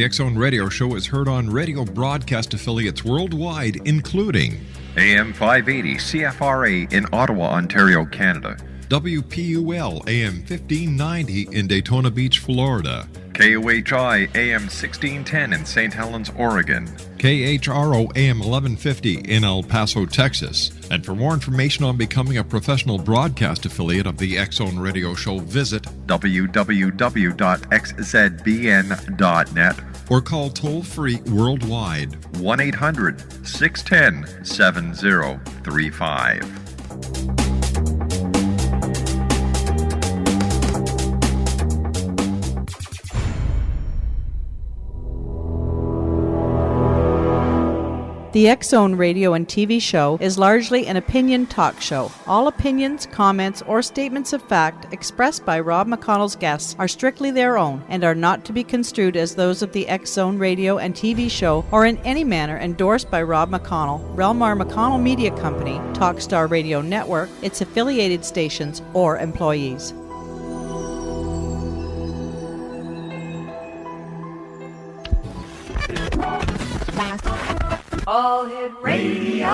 The X Zone Radio Show is heard on radio broadcast affiliates worldwide, including AM 580 CFRA in Ottawa, Ontario, Canada. WPUL AM 1590 in Daytona Beach, Florida. KOHI AM 1610 in St. Helens, Oregon. KHRO AM 1150 in El Paso, Texas. And for more information on becoming a professional broadcast affiliate of the X Zone Radio Show, visit www.xzbn.net or call toll-free worldwide 1-800-610-7035. The X Zone radio and TV show is largely an opinion talk show. All opinions, comments, or statements of fact expressed by Rob McConnell's guests are strictly their own and are not to be construed as those of the X Zone radio and TV show or in any manner endorsed by Rob McConnell, REL-MAR McConnell Media Company, Talkstar Radio Network, its affiliated stations, or employees. All Hit Radio.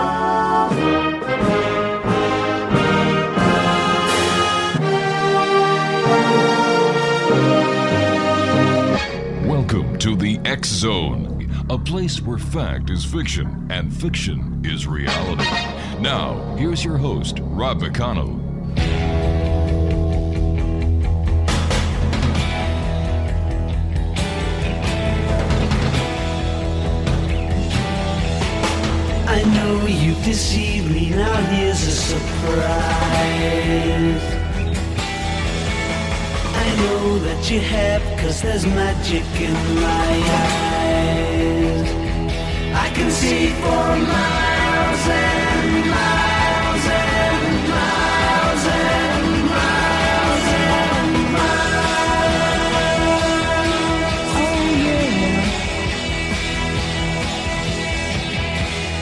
Welcome to the X Zone, a place where fact is fiction and fiction is reality. Now, here's your host, Rob McConnell. I know you've deceived me, now here's a surprise. I know that you have, 'cause there's magic in my eyes. I can see for miles and miles and miles and miles and miles. Oh yeah.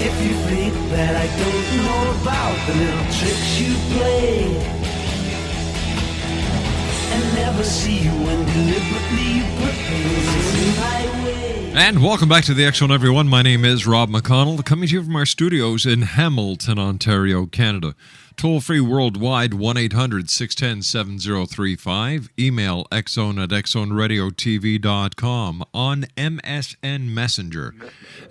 If you think that I don't know about the little tricks you play and never see you when deliberately you put things in my way. And welcome back to the X Zone, everyone. My name is Rob McConnell, coming to you from our studios in Hamilton, Ontario, Canada. Toll-free worldwide, 1-800-610-7035. Email xzone@xzoneradiotv.com. On MSN Messenger,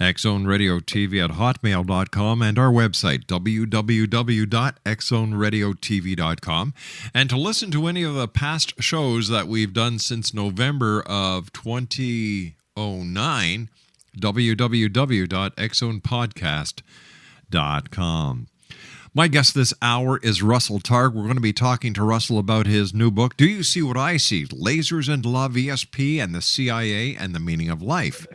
xzoneradiotv@hotmail.com, and our website, www.xzoneradiotv.com. And to listen to any of the past shows that we've done since November of 2009, www.xzonepodcast.com. My guest this hour is Russell Targ. We're going to be talking to Russell about his new book, Do You See What I See? Lasers and Love, ESP and the CIA and the Meaning of Life.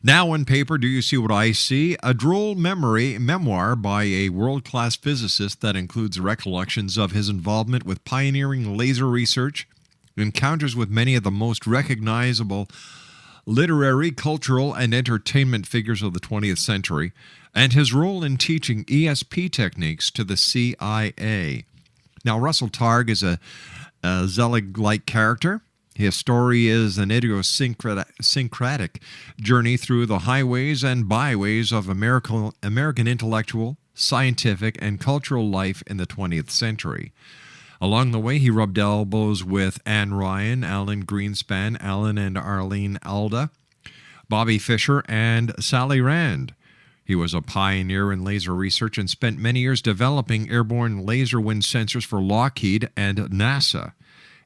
Now in paper, Do You See What I See? A droll memoir by a world-class physicist that includes recollections of his involvement with pioneering laser research, encounters with many of the most recognizable literary, cultural, and entertainment figures of the 20th century, and his role in teaching ESP techniques to the CIA. Now, Russell Targ is a Zelig-like character. His story is an idiosyncratic journey through the highways and byways of American intellectual, scientific, and cultural life in the 20th century. Along the way, he rubbed elbows with Anne Ryan, Alan Greenspan, Alan and Arlene Alda, Bobby Fischer, and Sally Rand. He was a pioneer in laser research and spent many years developing airborne laser wind sensors for Lockheed and NASA.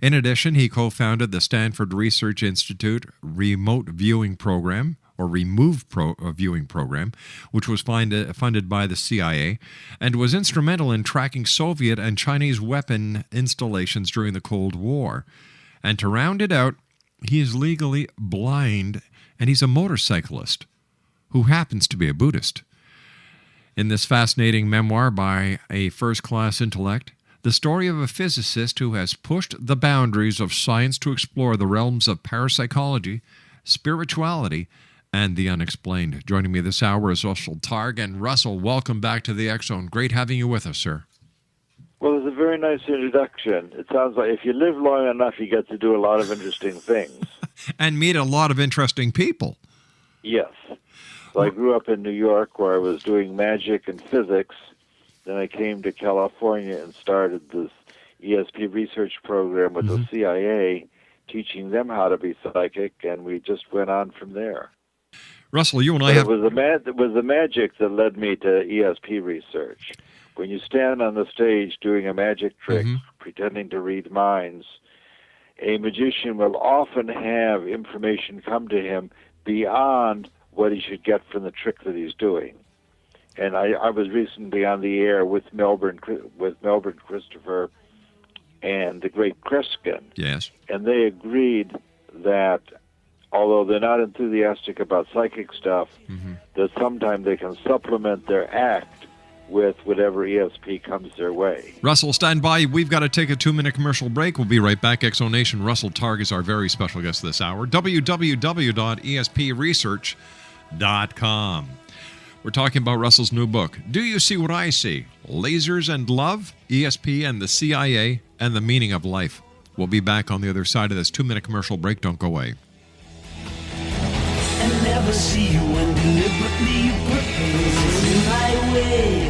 In addition, he co-founded the Stanford Research Institute Remote Viewing Program, or viewing program, which was funded by the CIA, and was instrumental in tracking Soviet and Chinese weapon installations during the Cold War. And to round it out, he is legally blind, and he's a motorcyclist who happens to be a Buddhist. In this fascinating memoir by a first-class intellect, the story of a physicist who has pushed the boundaries of science to explore the realms of parapsychology, spirituality, and the unexplained. Joining me this hour is Russell Targ. And Russell, welcome back to the X Zone. Great having you with us, sir. Well, it's a very nice introduction. It sounds like if you live long enough, you get to do a lot of interesting things. And meet a lot of interesting people. Yes. So I grew up in New York where I was doing magic and physics. Then I came to California and started this ESP research program with the CIA, teaching them how to be psychic, and we just went on from there. Russell, you and I But have... it was the magic that led me to ESP research. When you stand on the stage doing a magic trick, pretending to read minds, a magician will often have information come to him beyond what he should get from the trick that he's doing. And I was recently on the air with Melbourne Christopher and the great Kreskin. Yes. And they agreed that although they're not enthusiastic about psychic stuff, that sometimes they can supplement their act with whatever ESP comes their way. Russell, stand by. We've got to take a 2-minute commercial break. We'll be right back. Exonation. Russell Targ is our very special guest this hour. www.espresearch.com. We're talking about Russell's new book, Do You See What I See? Lasers and Love, ESP and the CIA, and the Meaning of Life. We'll be back on the other side of this 2-minute commercial break. Don't go away. And never see you when deliberately you put things in my way.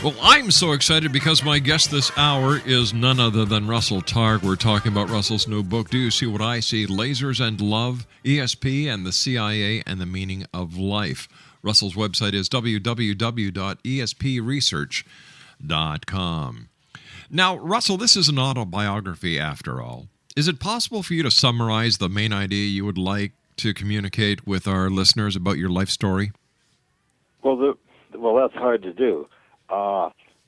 Well, I'm so excited because my guest this hour is none other than Russell Targ. We're talking about Russell's new book, Do You See What I See? Lasers and Love, ESP and the CIA and the Meaning of Life. Russell's website is www.espresearch.com. Now, Russell, this is an autobiography after all. Is it possible for you to summarize the main idea you would like to communicate with our listeners about your life story? Well, that's hard to do.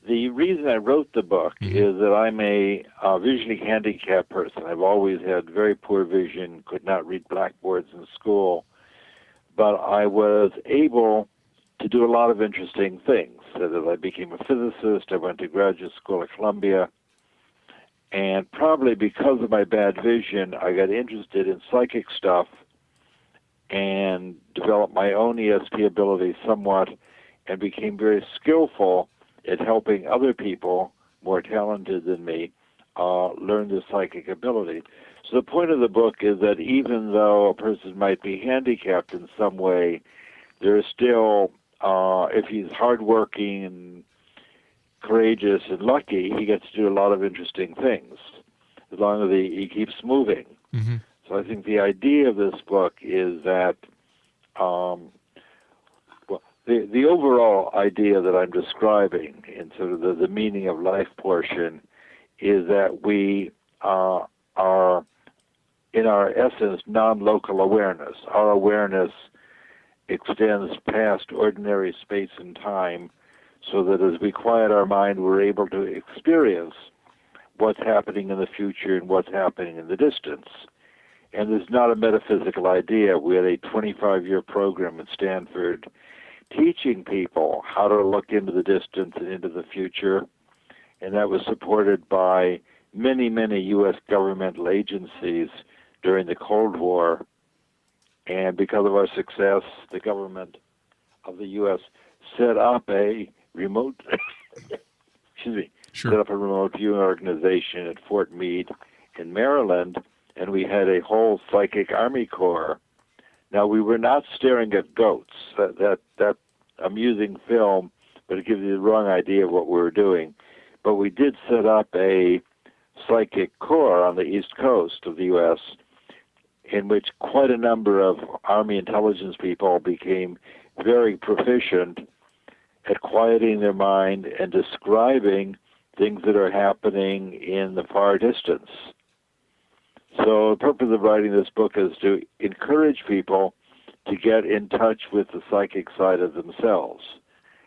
The reason I wrote the book is that I'm a visually handicapped person. I've always had very poor vision, could not read blackboards in school, but I was able to do a lot of interesting things. So that I became a physicist, I went to graduate school at Columbia, and probably because of my bad vision, I got interested in psychic stuff and developed my own ESP ability somewhat and became very skillful at helping other people, more talented than me, learn the psychic ability. So the point of the book is that even though a person might be handicapped in some way, there is still, if he's hardworking and courageous and lucky, he gets to do a lot of interesting things, as long as he keeps moving. Mm-hmm. So I think the idea of this book is that the overall idea that I'm describing in sort of the meaning of life portion is that we are, in our essence, non-local awareness. Our awareness extends past ordinary space and time so that as we quiet our mind, we're able to experience what's happening in the future and what's happening in the distance. And it's not a metaphysical idea. We had a 25-year program at Stanford teaching people how to look into the distance and into the future, and that was supported by many, many U.S. governmental agencies during the Cold War. And because of our success, the government of the U.S. set up a remote, set up a remote viewing organization at Fort Meade in Maryland, and we had a whole psychic Army Corps. Now, we were not staring at goats. That amusing film, but it gives you the wrong idea of what we were doing. But we did set up a psychic corps on the East Coast of the U.S., in which quite a number of Army intelligence people became very proficient at quieting their mind and describing things that are happening in the far distance. So the purpose of writing this book is to encourage people to get in touch with the psychic side of themselves.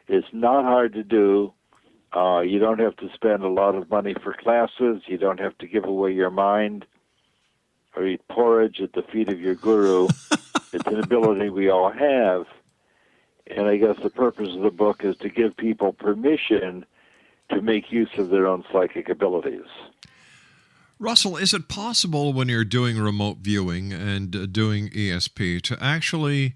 It's not hard to do. You don't have to spend a lot of money for classes. You don't have to give away your mind or eat porridge at the feet of your guru. It's an ability we all have. And I guess the purpose of the book is to give people permission to make use of their own psychic abilities. Russell, is it possible when you're doing remote viewing and doing ESP to actually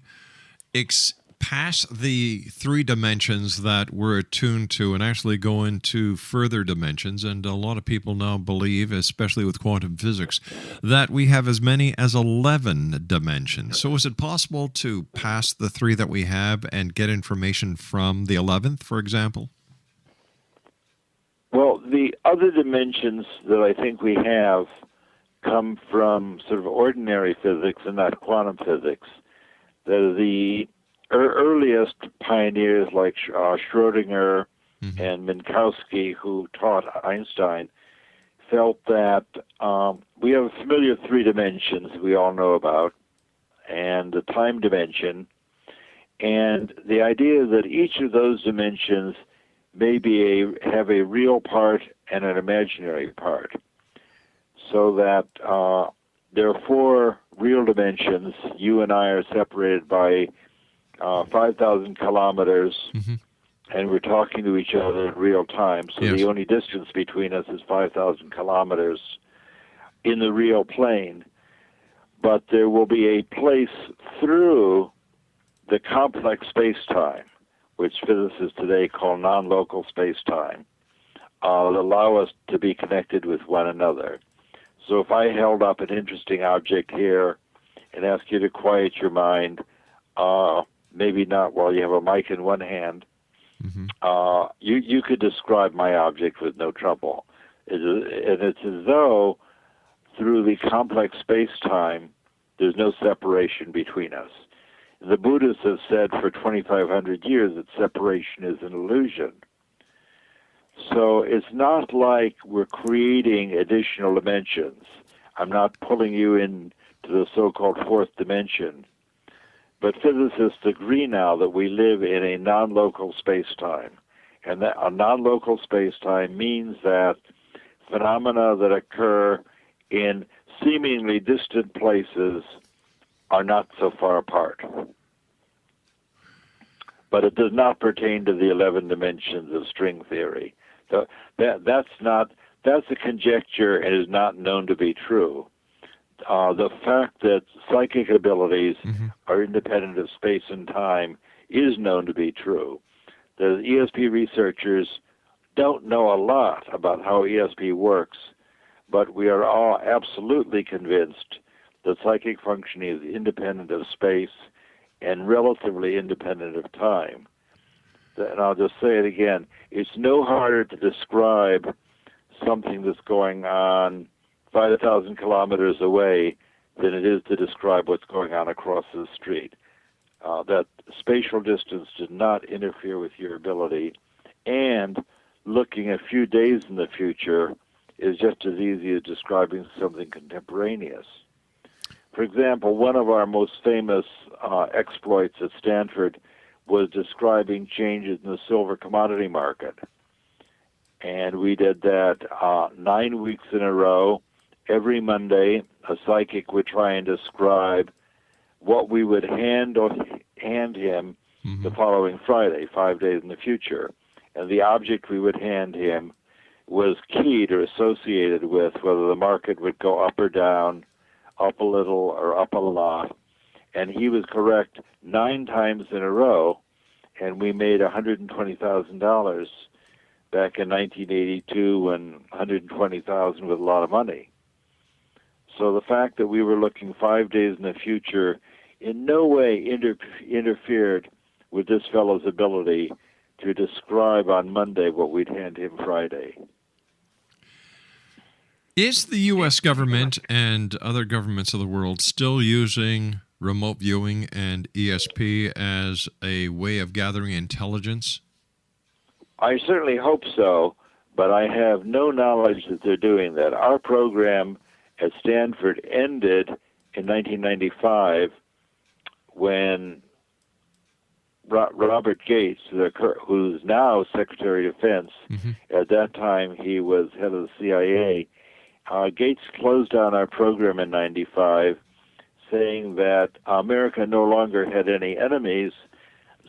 pass the 3 dimensions that we're attuned to and actually go into further dimensions? And a lot of people now believe, especially with quantum physics, that we have as many as 11 dimensions. So is it possible to pass the 3 that we have and get information from the 11th, for example? Well, the other dimensions that I think we have come from sort of ordinary physics and not quantum physics. The earliest pioneers like Schrödinger and Minkowski, who taught Einstein, felt that we have a familiar 3 dimensions we all know about, and the time dimension, and the idea that each of those dimensions may have a real part and an imaginary part, so that there are 4 real dimensions. You and I are separated by 5,000 kilometers, and we're talking to each other in real time. So Yes. The only distance between us is 5,000 kilometers in the real plane. But there will be a place through the complex space-time, which physicists today call non-local space-time, that allow us to be connected with one another. So if I held up an interesting object here and asked you to quiet your mind, maybe not while you have a mic in one hand, you could describe my object with no trouble. And it's as though through the complex space-time, there's no separation between us. The Buddhists have said for 2,500 years that separation is an illusion. So it's not like we're creating additional dimensions. I'm not pulling you into the so-called 4th dimension. But physicists agree now that we live in a non-local space-time. And that a non-local space-time means that phenomena that occur in seemingly distant places are not so far apart. But it does not pertain to the 11 dimensions of string theory. So that's a conjecture and is not known to be true. The fact that psychic abilities are independent of space and time is known to be true. The ESP researchers don't know a lot about how ESP works, but we are all absolutely convinced that psychic functioning is independent of space and relatively independent of time. And I'll just say it again, it's no harder to describe something that's going on 5,000 kilometers away than it is to describe what's going on across the street. That spatial distance does not interfere with your ability, and looking a few days in the future is just as easy as describing something contemporaneous. For example, one of our most famous exploits at Stanford was describing changes in the silver commodity market. And we did that 9 weeks in a row. Every Monday, a psychic would try and describe what we would hand him the following Friday, 5 days in the future. And the object we would hand him was keyed or associated with whether the market would go up or down, up a little or up a lot. And he was correct 9 times in a row, and we made $120,000 back in 1982 when $120,000 was a lot of money. So the fact that we were looking 5 days in the future in no way interfered with this fellow's ability to describe on Monday what we'd hand him Friday. Is the U.S. government and other governments of the world still using remote viewing and ESP as a way of gathering intelligence? I certainly hope so, but I have no knowledge that they're doing that. Our program at Stanford ended in 1995 when Robert Gates, who's now Secretary of Defense, at that time he was head of the CIA, Gates closed down our program in 95, saying that America no longer had any enemies,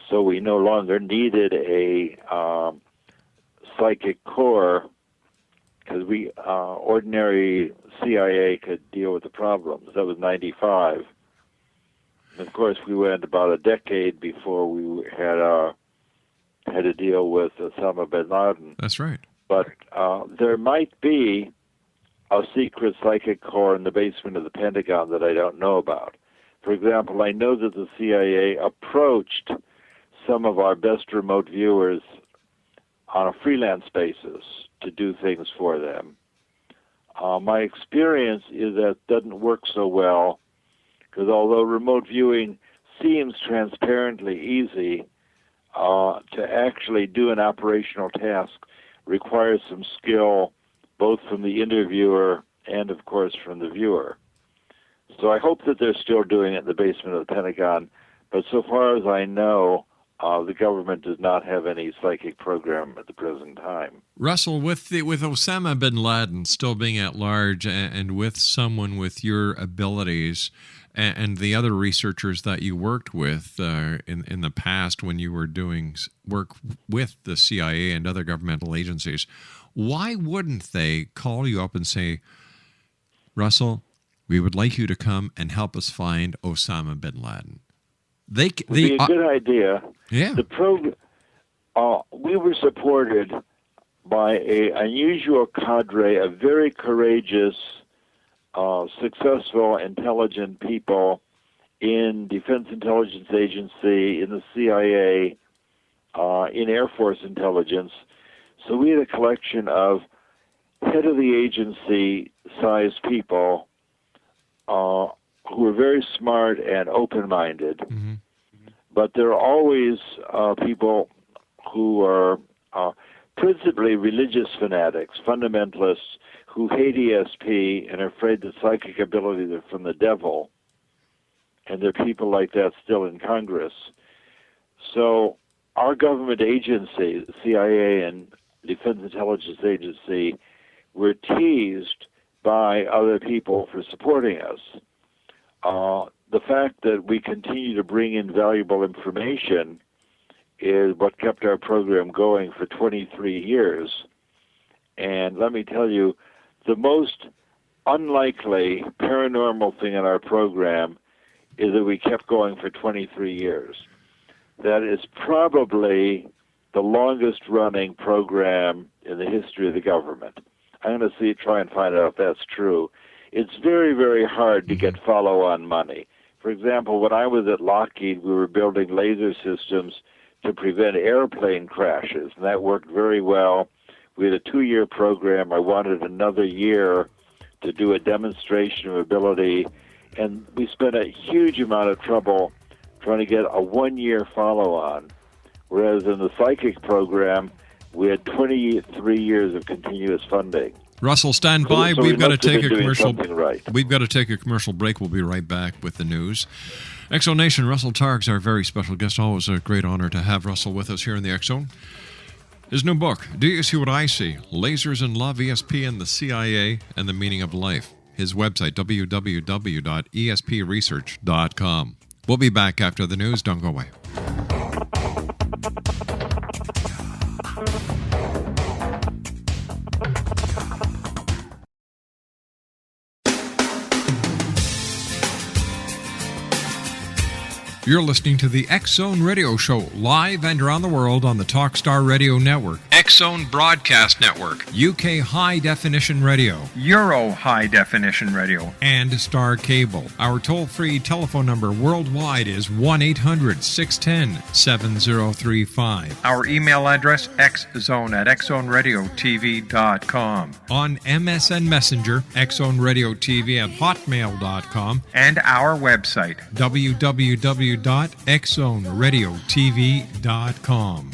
so we no longer needed a psychic corps, because we ordinary CIA could deal with the problems. That was 95. And of course, we went about a decade before we had to deal with Osama bin Laden. That's right. But there might be a secret psychic corps in the basement of the Pentagon that I don't know about. For example, I know that the CIA approached some of our best remote viewers on a freelance basis to do things for them. My experience is that it doesn't work so well, because although remote viewing seems transparently easy, to actually do an operational task requires some skill, both from the interviewer and, of course, from the viewer. So I hope that they're still doing it in the basement of the Pentagon, but so far as I know, the government does not have any psychic program at the present time. Russell, with Osama bin Laden still being at large, and with someone with your abilities and the other researchers that you worked with in the past when you were doing work with the CIA and other governmental agencies, why wouldn't they call you up and say, Russell, we would like you to come and help us find Osama bin Laden? Would be a good idea. Yeah. We were supported by an unusual cadre of very courageous, successful, intelligent people in Defense Intelligence Agency, in the CIA, in Air Force intelligence. So we had a collection of head of the agency-sized people who were very smart and open-minded. Mm-hmm. But there are always people who are principally religious fanatics, fundamentalists, who hate ESP and are afraid that psychic abilities are from the devil. And there are people like that still in Congress. So our government agency, the CIA and Defense Intelligence Agency, were teased by other people for supporting us. The fact that we continue to bring in valuable information is what kept our program going for 23 years. And let me tell you, the most unlikely paranormal thing in our program is that we kept going for 23 years. That is probably the longest running program in the history of the government. I'm going to try and find out if that's true. It's very, very hard to get follow-on money. For example, when I was at Lockheed, we were building laser systems to prevent airplane crashes, and that worked very well. We had a 2-year program. I wanted another year to do a demonstration of ability, and we spent a huge amount of trouble trying to get a 1-year follow-on, whereas in the psychic program, we had 23 years of continuous funding. Russell, stand by. So We've got to take a commercial. We've got to take a commercial break. We'll be right back with the news. X-Zone Nation, Russell Targ's our very special guest. Always a great honor to have Russell with us here in the X-Zone. His new book, Do You See What I See? Lasers and Love, ESP and the CIA and the Meaning of Life. His website, www.espresearch.com. We'll be back after the news. Don't go away. You're listening to the X-Zone Radio Show, live and around the world on the Talkstar Radio Network, X-Zone Broadcast Network, UK High Definition Radio, Euro High Definition Radio, and Star Cable. Our toll-free telephone number worldwide is 1-800-610-7035. Our email address, xzone@xzoneradiotv.com. On MSN Messenger, xzoneradiotv@hotmail.com, And our website, www.xzoneradiotv.com.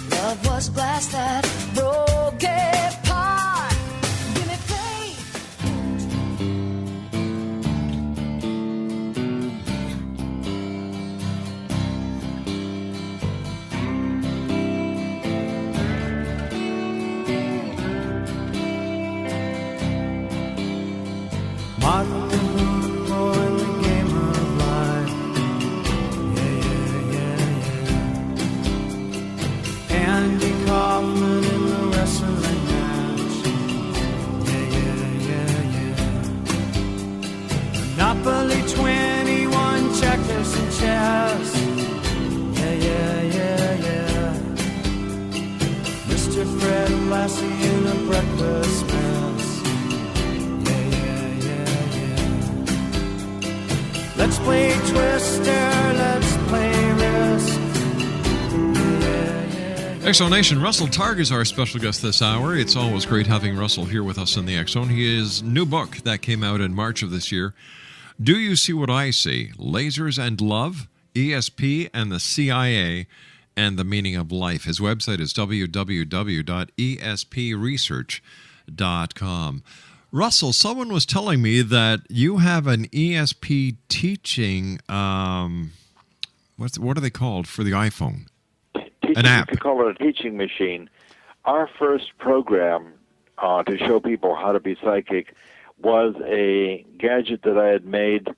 Love was glass that broke apart. Give me faith. Martin Luther in the game of life. Andy Kaufman in the wrestling match. Monopoly 21, checkers and chess. Mr. Fred Lassie in a breakfast mess. Let's play Twister, let's play Risk. X-Zone Russell Targ is our special guest this hour. It's always great having Russell here with us in the X-Zone. His new book that came out in March of this year, Do You See What I See? Lasers and Love, ESP and the CIA, and the Meaning of Life. His website is www.espresearch.com. Russell, someone was telling me that you have an ESP teaching, what are they called for the iPhone? An app. You could call it a teaching machine. Our first program to show people how to be psychic was a gadget that I had made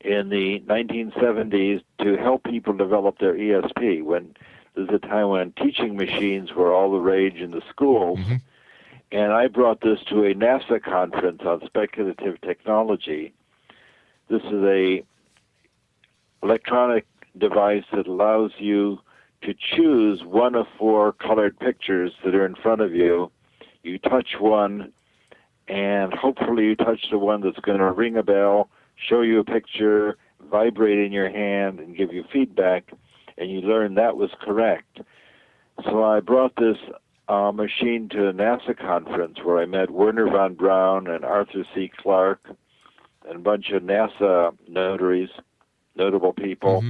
in the 1970s to help people develop their ESP. When there's a time when teaching machines were all the rage in the schools, and I brought this to a NASA conference on speculative technology. This is a electronic device that allows you to choose one of 4 colored pictures that are in front of you. You touch one, and hopefully you touch the one that's going to ring a bell, show you a picture, vibrate in your hand, and give you feedback, and you learn that was correct. So I brought this machine to a NASA conference where I met Werner von Braun and Arthur C. Clarke and a bunch of NASA notaries, notable people.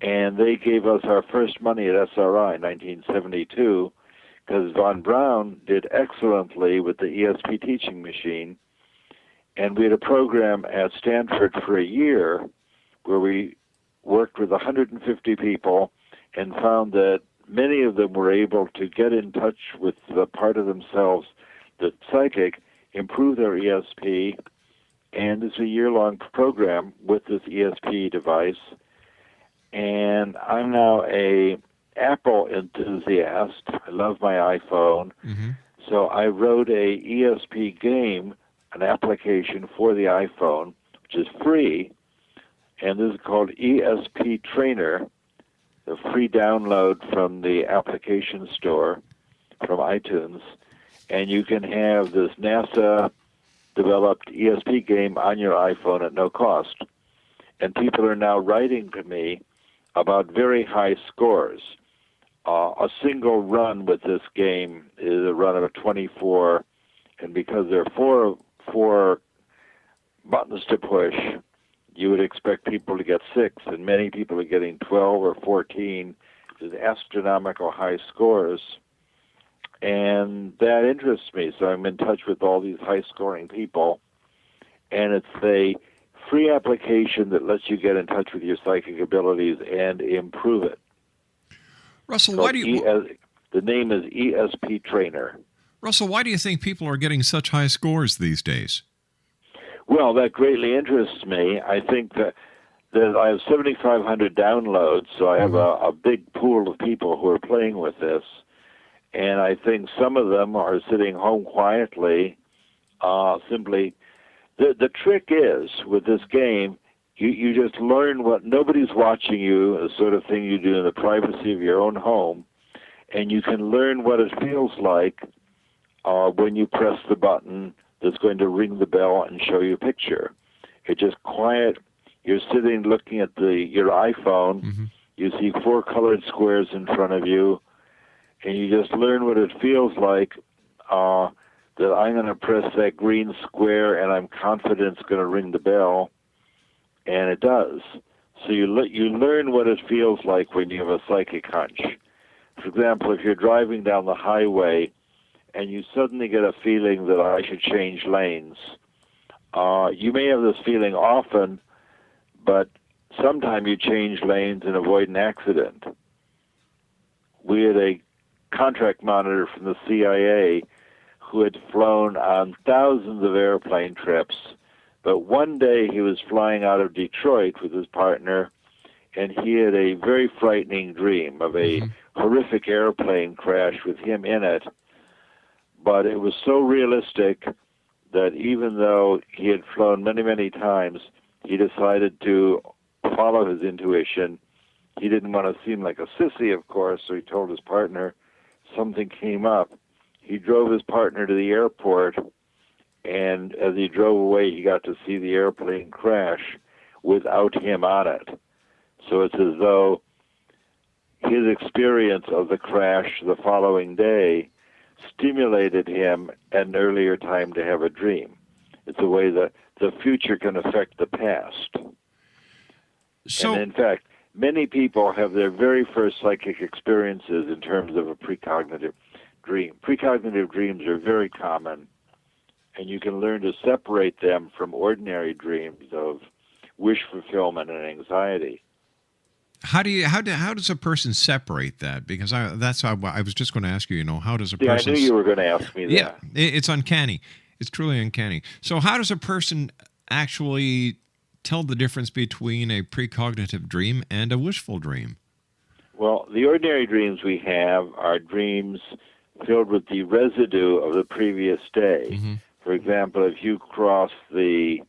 And they gave us our first money at SRI in 1972 because von Braun did excellently with the ESP teaching machine. And we had a program at Stanford for a year where we worked with 150 people and found that many of them were able to get in touch with the part of themselves that's psychic, improve their ESP, and it's a year-long program with this ESP device. And I'm now a Apple enthusiast. I love my iPhone. So I wrote a ESP game, an application for the iPhone, which is free. And this is called ESP Trainer, a free download from the application store from iTunes. And you can have this NASA-developed ESP game on your iPhone at no cost. And people are now writing to me about very high scores. A single run with this game is a run of 24, and because there are four buttons to push, you would expect people to get 6, and many people are getting 12 or 14, with astronomical high scores. And that interests me, so I'm in touch with all these high-scoring people, and it's a free application that lets you get in touch with your psychic abilities and improve it. Russell, So why do you... the name is ESP Trainer. Russell, why do you think people are getting such high scores these days? Well, that greatly interests me. I think that I have 7,500 downloads, so I have a big pool of people who are playing with this. And I think some of them are sitting home quietly, simply. The trick is, with this game, you just learn what nobody's watching you, the sort of thing you do in the privacy of your own home, and you can learn what it feels like when you press the button that's going to ring the bell and show you a picture. It's just quiet. You're sitting looking at your iPhone. Mm-hmm. You see 4 colored squares in front of you, and you just learn what it feels like that I'm going to press that green square, and I'm confident it's going to ring the bell, and it does. So you learn what it feels like when you have a psychic hunch. For example, if you're driving down the highway and you suddenly get a feeling that I should change lanes, you may have this feeling often, but sometimes you change lanes and avoid an accident. We had a contract monitor from the CIA who had flown on thousands of airplane trips, but one day he was flying out of Detroit with his partner, and he had a very frightening dream of a horrific airplane crash with him in it. But it was so realistic that even though he had flown many, many times, he decided to follow his intuition. He didn't want to seem like a sissy, of course, so he told his partner something came up. He drove his partner to the airport, and as he drove away, he got to see the airplane crash without him on it. So it's as though his experience of the crash the following day stimulated him at an earlier time to have a dream. It's a way that the future can affect the past. So, and in fact, many people have their very first psychic experiences in terms of a precognitive dream. Precognitive dreams are very common, and you can learn to separate them from ordinary dreams of wish fulfillment and anxiety. how does a person separate that? Because I was just going to ask you. How does a person? I knew you were going to ask me that. Yeah, it's uncanny. It's truly uncanny. So how does a person actually tell the difference between a precognitive dream and a wishful dream? Well, the ordinary dreams we have are dreams filled with the residue of the previous day. Mm-hmm. For example, if you cross the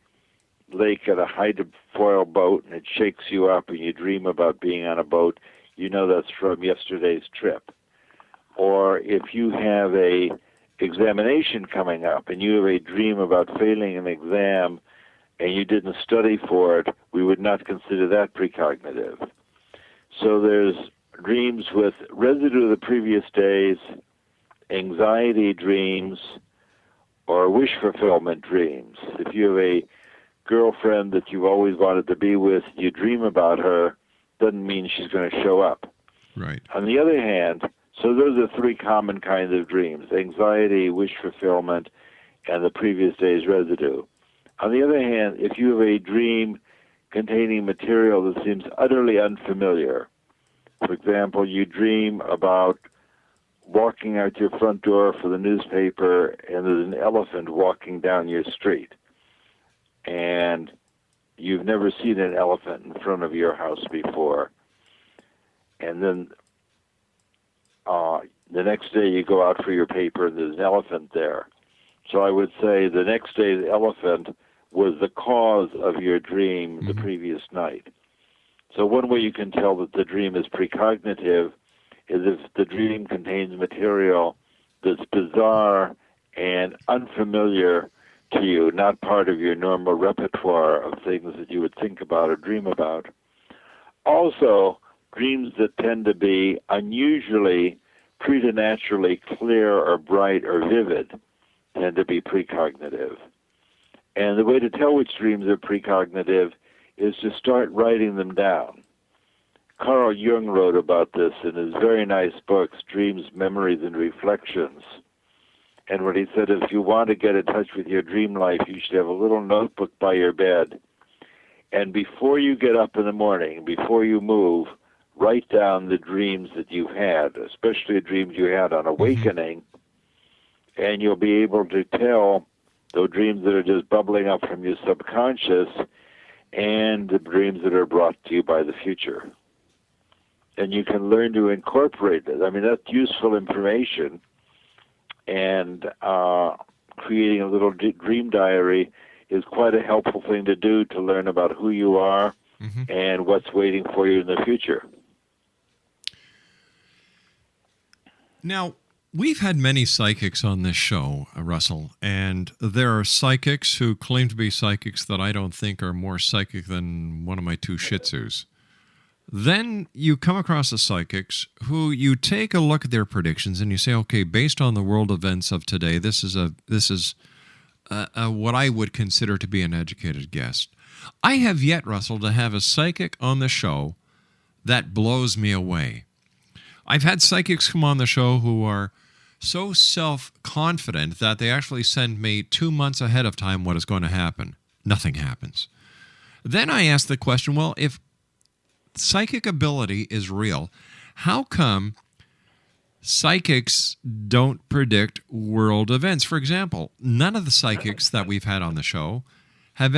lake at a hydrofoil boat and it shakes you up and you dream about being on a boat, you know that's from yesterday's trip. Or if you have a examination coming up and you have a dream about failing an exam and you didn't study for it, we would not consider that precognitive. So there's dreams with residue of the previous days, anxiety dreams, or wish fulfillment dreams. If you have a girlfriend that you've always wanted to be with, you dream about her, doesn't mean she's going to show up. Right. On the other hand, so those are 3 common kinds of dreams: anxiety, wish fulfillment, and the previous day's residue. On the other hand, if you have a dream containing material that seems utterly unfamiliar, for example, you dream about walking out your front door for the newspaper and there's an elephant walking down your street, and you've never seen an elephant in front of your house before, and then the next day you go out for your paper and there's an elephant there. So I would say the next day the elephant was the cause of your dream the previous night. So one way you can tell that the dream is precognitive is if the dream contains material that's bizarre and unfamiliar to you, not part of your normal repertoire of things that you would think about or dream about. Also, dreams that tend to be unusually, preternaturally clear or bright or vivid tend to be precognitive. And the way to tell which dreams are precognitive is to start writing them down. Carl Jung wrote about this in his very nice books, Dreams, Memories, and Reflections. And what he said, if you want to get in touch with your dream life, you should have a little notebook by your bed. And before you get up in the morning, before you move, write down the dreams that you've had, especially the dreams you had on awakening, and you'll be able to tell the dreams that are just bubbling up from your subconscious and the dreams that are brought to you by the future. And you can learn to incorporate it. I mean, that's useful information. And creating a little dream diary is quite a helpful thing to do to learn about who you are and what's waiting for you in the future. Now, we've had many psychics on this show, Russell, and there are psychics who claim to be psychics that I don't think are more psychic than one of my two Shih Tzus. Then you come across the psychics who you take a look at their predictions and you say, okay, based on the world events of today, this is what I would consider to be an educated guess. I have yet, Russell, to have a psychic on the show that blows me away. I've had psychics come on the show who are so self-confident that they actually send me 2 months ahead of time what is going to happen. Nothing happens. Then I ask the question, well, if psychic ability is real, how come psychics don't predict world events? For example, none of the psychics that we've had on the show have,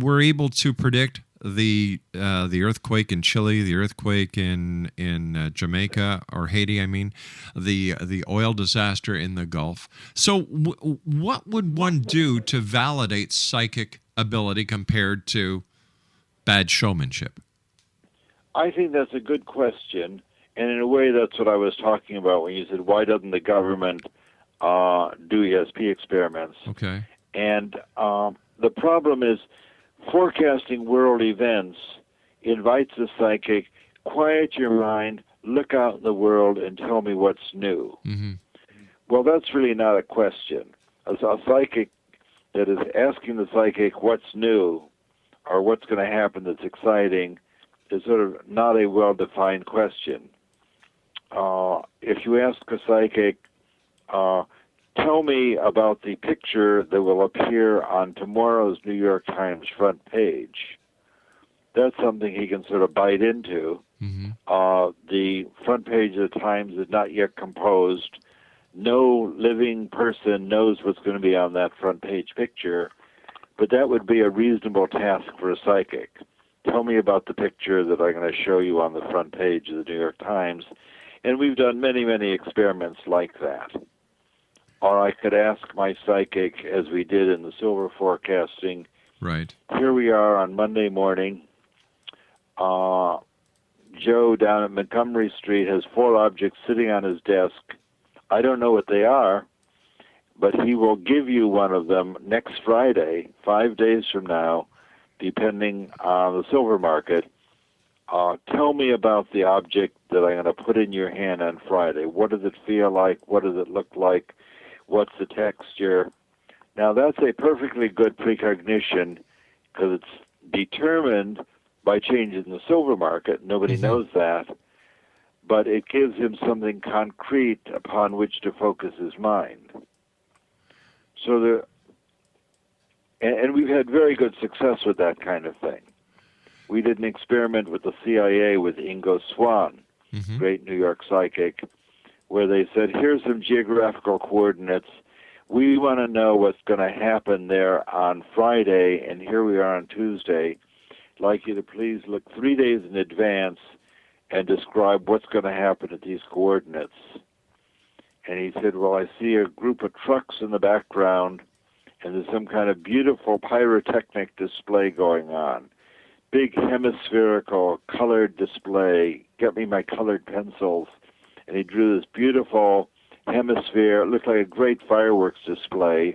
were able to predict the earthquake in Chile, the earthquake in Jamaica or Haiti. I mean, the oil disaster in the Gulf. So, what would one do to validate psychic ability compared to bad showmanship? I think that's a good question, and in a way, that's what I was talking about when you said, "Why doesn't the government do ESP experiments?" Okay, and the problem is, forecasting world events invites the psychic, quiet your mind, look out in the world, and tell me what's new. Well, that's really not a question. A psychic that is asking the psychic what's new or what's going to happen that's exciting is sort of not a well-defined question. If you ask a psychic, tell me about the picture that will appear on tomorrow's New York Times front page, that's something he can sort of bite into. The front page of the Times is not yet composed. No living person knows what's going to be on that front page picture, but that would be a reasonable task for a psychic. Tell me about the picture that I'm going to show you on the front page of the New York Times. And we've done many, many experiments like that. Or I could ask my psychic, as we did in the silver forecasting, right. Here we are on Monday morning. Joe down at Montgomery Street has 4 objects sitting on his desk. I don't know what they are, but he will give you one of them next Friday, 5 days from now, depending on the silver market. Tell me about the object that I'm going to put in your hand on Friday. What does it feel like? What does it look like? What's the texture? Now, that's a perfectly good precognition because it's determined by changes in the silver market. Nobody knows that. But it gives him something concrete upon which to focus his mind. So and we've had very good success with that kind of thing. We did an experiment with the CIA with Ingo Swann, great New York psychic, where they said, here's some geographical coordinates. We want to know what's going to happen there on Friday, and here we are on Tuesday. I'd like you to please look 3 days in advance and describe what's going to happen at these coordinates. And he said, well, I see a group of trucks in the background, and there's some kind of beautiful pyrotechnic display going on. Big hemispherical colored display. Get me my colored pencils. And he drew this beautiful hemisphere. It looked like a great fireworks display.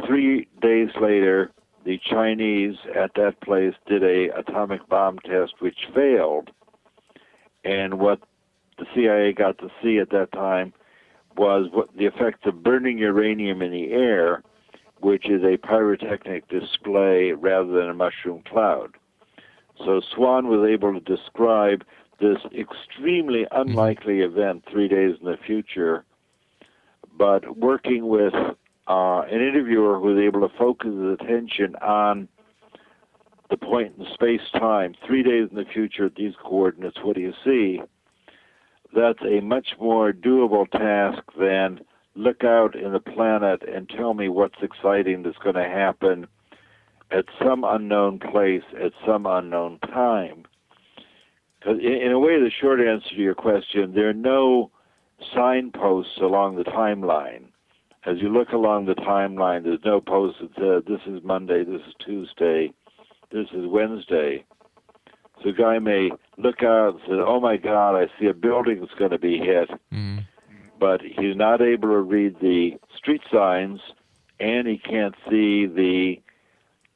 3 days later, the Chinese at that place did a atomic bomb test which failed. And what the CIA got to see at that time was what the effects of burning uranium in the air, which is a pyrotechnic display rather than a mushroom cloud. So Swann was able to describe this extremely unlikely event 3 days in the future, but working with an interviewer who was able to focus his attention on the point in space-time, 3 days in the future at these coordinates, what do you see? That's a much more doable task than look out in the planet and tell me what's exciting that's going to happen at some unknown place at some unknown time. Because in a way, the short answer to your question, there are no signposts along the timeline. as you look along the timeline, there's no post that says, this is Monday, this is Tuesday, this is Wednesday. So a guy may look out and say, oh my God, I see a building that's going to be hit. Mm-hmm. But he's not able to read the street signs, and he can't see the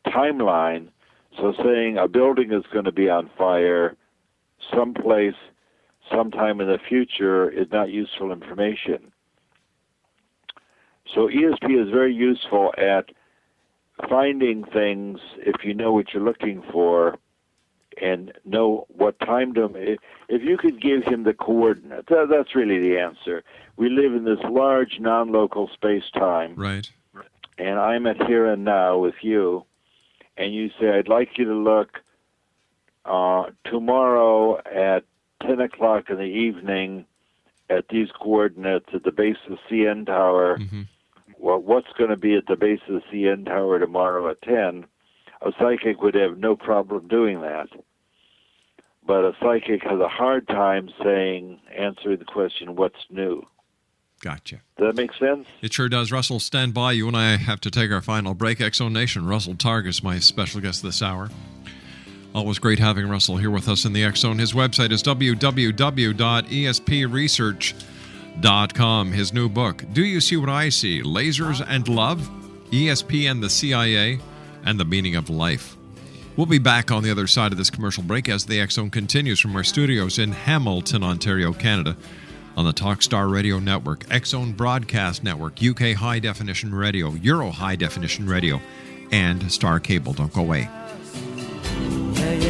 timeline. So saying a building is going to be on fire someplace, sometime in the future is not useful information. So ESP is very useful at finding things if you know what you're looking for and know what time to... If you could give him the coordinates, that's really the answer. We live in this large non-local space-time. Right. And I'm at here and now with you, and you say, I'd like you to look tomorrow at 10 o'clock in the evening at these coordinates at the base of the CN Tower. Mm-hmm. Well, what's going to be at the base of the CN Tower tomorrow at 10? A psychic would have no problem doing that. But a psychic has a hard time answering the question, what's new? Gotcha. Does that make sense? It sure does. Russell, stand by. You and I have to take our final break. X-Zone Nation, Russell Targ is my special guest this hour. Always great having Russell here with us in the X-Zone. His website is www.espresearch.com. His new book, Do You See What I See? Lasers and Love, ESP and the CIA, and the Meaning of Life. We'll be back on the other side of this commercial break as the X-Zone continues from our studios in Hamilton, Ontario, Canada, on the Talkstar Radio Network, X-Zone Broadcast Network, UK High Definition Radio, Euro High Definition Radio, and Star Cable. Don't go away. Yeah.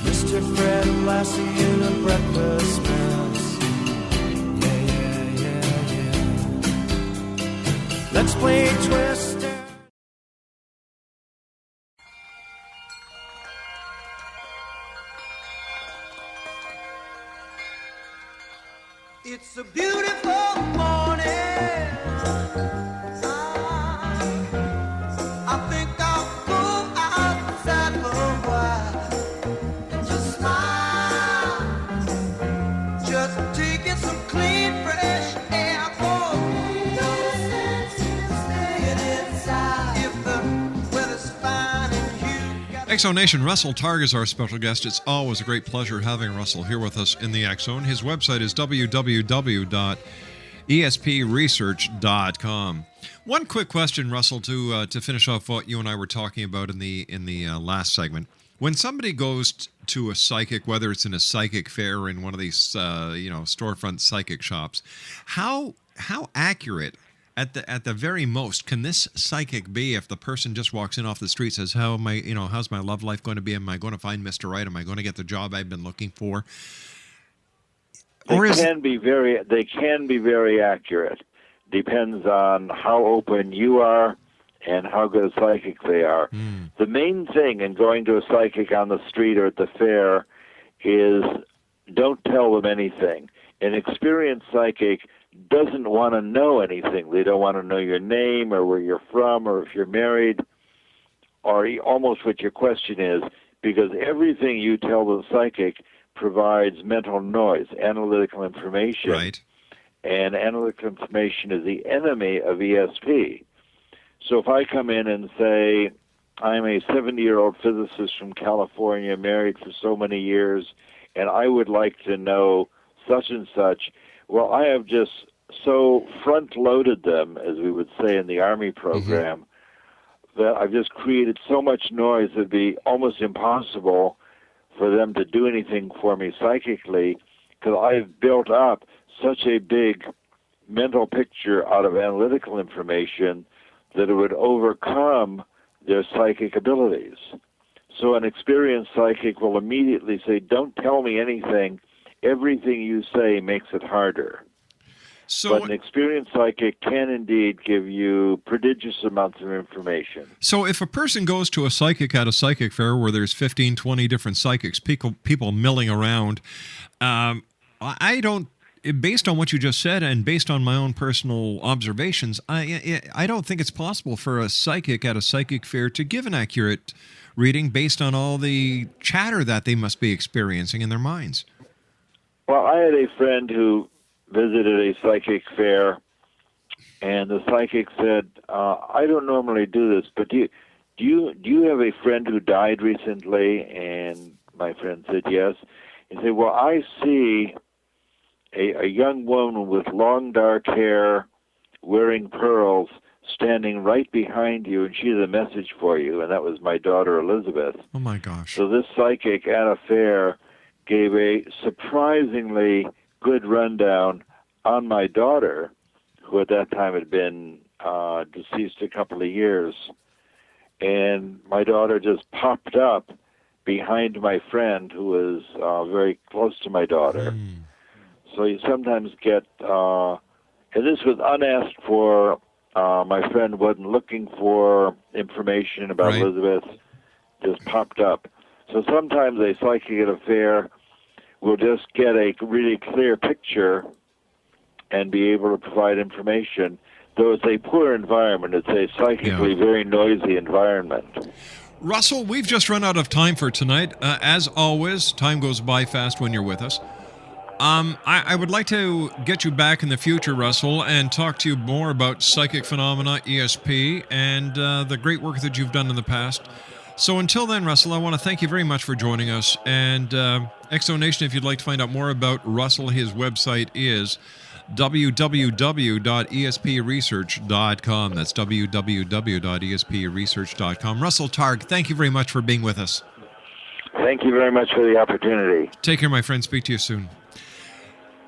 Mr. Fred Lassie in a breakfast mess. Yeah. Let's play Twister. It's a beautiful morning. I think I'll go outside for a while and just smile. Just taking some clean, fresh air. No sense in staying inside if the weather's fine and you got... X-Zone Nation, Russell Targ is our special guest. It's always a great pleasure having Russell here with us in the X-Zone. His website is www.espresearch.com. One quick question, Russell, to finish off what you and I were talking about in the last segment. When somebody goes to a psychic, whether it's in a psychic fair or in one of these storefront psychic shops, how accurate at the very most can this psychic be if the person just walks in off the street, says, how's my love life going to be? Am I going to find Mr. Right? Am I going to get the job I've been looking for? They can be very accurate. Depends on how open you are and how good a psychic they are. The main thing in going to a psychic on the street or at the fair is don't tell them anything. An experienced psychic doesn't want to know anything. They don't want to know your name or where you're from or if you're married or almost what your question is, because everything you tell the psychic provides mental noise, analytical information. Right. And analytical information is the enemy of ESP. So if I come in and say, I'm a 70-year-old physicist from California, married for so many years, and I would like to know such and such, well, I have just so front-loaded them, as we would say in the Army program, that I've just created so much noise it would be almost impossible for them to do anything for me psychically, because I've built up such a big mental picture out of analytical information that it would overcome their psychic abilities. So an experienced psychic will immediately say, don't tell me anything. Everything you say makes it harder. But an experienced psychic can indeed give you prodigious amounts of information. So if a person goes to a psychic at a psychic fair where there's 15, 20 different psychics, people milling around, I don't, based on what you just said and based on my own personal observations, I don't think it's possible for a psychic at a psychic fair to give an accurate reading based on all the chatter that they must be experiencing in their minds. Well, I had a friend who visited a psychic fair, and the psychic said, "I don't normally do this, but do you have a friend who died recently?" And my friend said, "Yes." He said, "Well, I see a young woman with long dark hair, wearing pearls, standing right behind you, and she has a message for you." And that was my daughter Elizabeth. Oh my gosh. So this psychic at a fair gave a surprisingly good rundown on my daughter, who at that time had been deceased a couple of years. And my daughter just popped up behind my friend, who was very close to my daughter. So you sometimes get, and this was unasked for. My friend wasn't looking for information about Right. Elizabeth, just popped up. So sometimes a psychic at a fair will just get a really clear picture and be able to provide information, though it's a poor environment. It's a psychically very noisy environment. Russell, we've just run out of time for tonight. As always, time goes by fast when you're with us. I would like to get you back in the future, Russell, and talk to you more about psychic phenomena, ESP, and the great work that you've done in the past. So until then, Russell, I want to thank you very much for joining us. And Exonation, if you'd like to find out more about Russell, his website is www.espresearch.com. That's www.espresearch.com. Russell Targ, thank you very much for being with us. Thank you very much for the opportunity. Take care, my friend. Speak to you soon.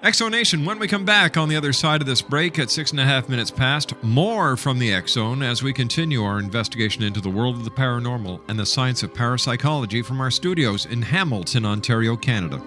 Exonation, when we come back on the other side of this break at 6.5 minutes past, more from the X-Zone as we continue our investigation into the world of the paranormal and the science of parapsychology from our studios in Hamilton, Ontario, Canada.